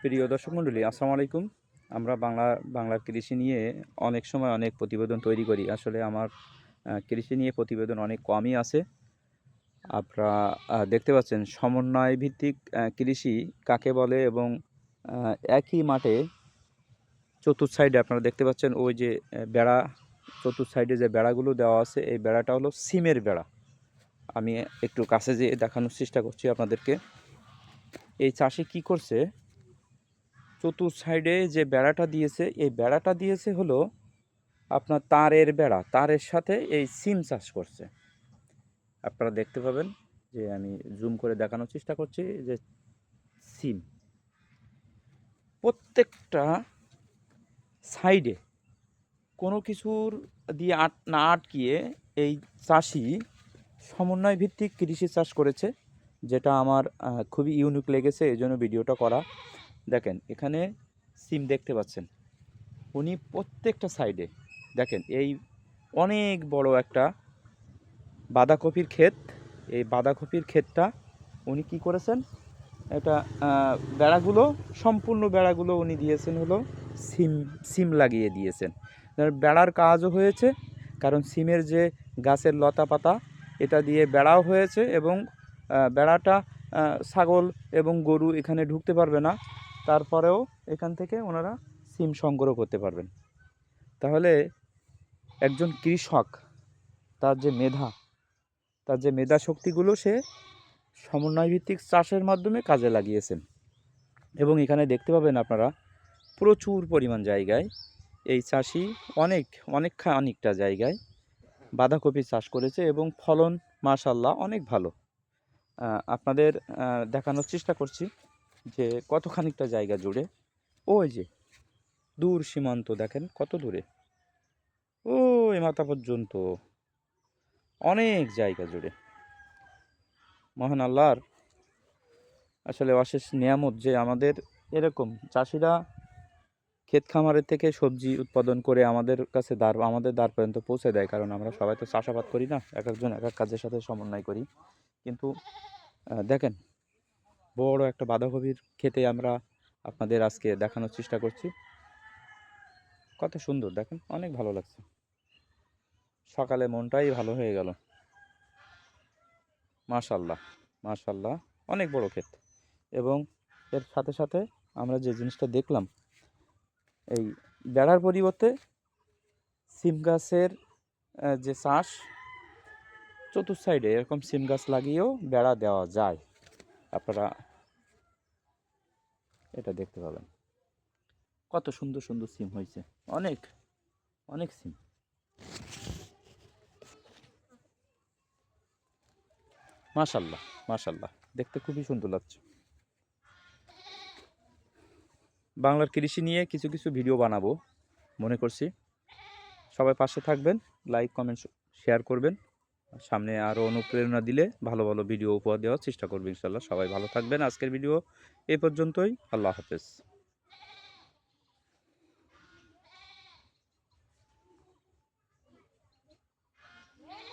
প্রিয় দর্শক মণ্ডলী, আসসালামু আলাইকুম। আমরা বাংলার কৃষি নিয়ে অনেক সময় অনেক প্রতিবেদন তৈরি করি। আসলে আমার কৃষি নিয়ে প্রতিবেদন অনেক কমই আছে। আপনারা দেখতে পাচ্ছেন সমন্বয় ভিত্তিক কৃষি কাকে বলে, এবং একই মাঠে চতুর্থ সাইডে আপনারা দেখতে পাচ্ছেন ওই যে বেড়া, চতুর্থ সাইডে যে বেড়াগুলো দেওয়া আছে, এই বেড়াটা হলো সিমের বেড়া। আমি একটু কাছে যেয়ে দেখানোর চেষ্টা করছি আপনাদেরকে। এই চাষি কি করছে, চতুর্থ সাইডে যে বেড়াটা দিয়েছে, এই বেড়াটা দিয়েছে হলো আপনার তারের বেড়া, তারের সাথে এই সিম চাষ করছে। আপনারা দেখতে পাবেন যে আমি জুম করে দেখানোর চেষ্টা করছি যে সিম প্রত্যেকটা সাইডে কোনো কিছুর দিয়ে না আটকিয়ে এই চাষি সমন্বয় ভিত্তিক কৃষি চাষ করেছে, যেটা আমার খুবই ইউনিক লেগেছে, এই জন্য ভিডিওটা করা। দেখেন এখানে সিম দেখতে পাচ্ছেন, উনি প্রত্যেকটা সাইডে দেখেন এই অনেক বড় একটা বাঁধাকপির ক্ষেত। এই বাঁধাকপির ক্ষেতটা উনি কি করেছেন, এটা বেড়াগুলো, সম্পূর্ণ বেড়াগুলো উনি দিয়েছেন হলো সিম, সিম লাগিয়ে দিয়েছেন। বেড়ার কাজও হয়েছে, কারণ সিমের যে গাছের লতা পাতা, এটা দিয়ে বেড়াও হয়েছে, এবং বেড়াটা ছাগল এবং গরু এখানে ঢুকতে পারবে না। তারপরেও এখান থেকে ওনারা সিম সংগ্রহ করতে পারবেন। তাহলে একজন কৃষক তার যে মেধা শক্তিগুলো সে সমন্বয় ভিত্তিক চাষের মাধ্যমে কাজে লাগিয়েছেন। এবং এখানে দেখতে পাবেন আপনারা প্রচুর পরিমাণ জায়গায় এই চাষি অনেকটা জায়গায় বাঁধাকপি চাষ করেছে, এবং ফলন মাশাআল্লাহ অনেক ভালো। আপনাদের দেখানোর চেষ্টা করছি যে কত খানিকটা জায়গা জুড়ে, ওই যে দূর সীমান্ত দেখেন কত দূরে, ওই মাথা পর্যন্ত অনেক জায়গা জুড়ে। মহান আল্লাহর আসলে অশেষ নিয়ামত যে আমাদের এরকম চাষিরা ক্ষেত খামারের থেকে সবজি উৎপাদন করে আমাদের কাছে আমাদের দ্বার পর্যন্ত পৌঁছে দেয়। কারণ আমরা সবাই তো চাষাবাদ করি না, এক একজন এক এক কাজের সাথে সমন্বয় করি। কিন্তু দেখেন বড় একটা বাঁধাকপির ক্ষেতে আমরা আপনাদের আজকে দেখানোর চেষ্টা করছি। কত সুন্দর দেখেন, অনেক ভালো লাগছে, সকালে মনটাই ভালো হয়ে গেল। মাশাল্লাহ মাশাল্লাহ, অনেক বড় ক্ষেত। এবং এর সাথে সাথে আমরা যে জিনিসটা দেখলাম, এই বেড়ার পরিবর্তে সিম গাছের যে চাষ, চতুর্থ সাইডে এরকম সিম গাছ লাগিয়েও বেড়া দেওয়া যায়। আপনারা এটা দেখতে পাবেন কত সুন্দর সুন্দর সিম হয়েছে, অনেক অনেক সিম। মাশাল্লাহ মাশাল্লাহ, দেখতে খুবই সুন্দর লাগছে। বাংলার কৃষি নিয়ে কিছু কিছু ভিডিও বানাবো মনে করছি। সবাই পাশে থাকবেন, লাইক কমেন্ট শেয়ার করবেন। সামনে আরও অনুপ্রেরণা দিলে ভালো ভালো ভিডিও উপহার দেওয়ার চেষ্টা করবো ইনশাল্লাহ। সবাই ভালো থাকবেন। আজকের ভিডিও এ পর্যন্তই। আল্লাহ হাফেজ।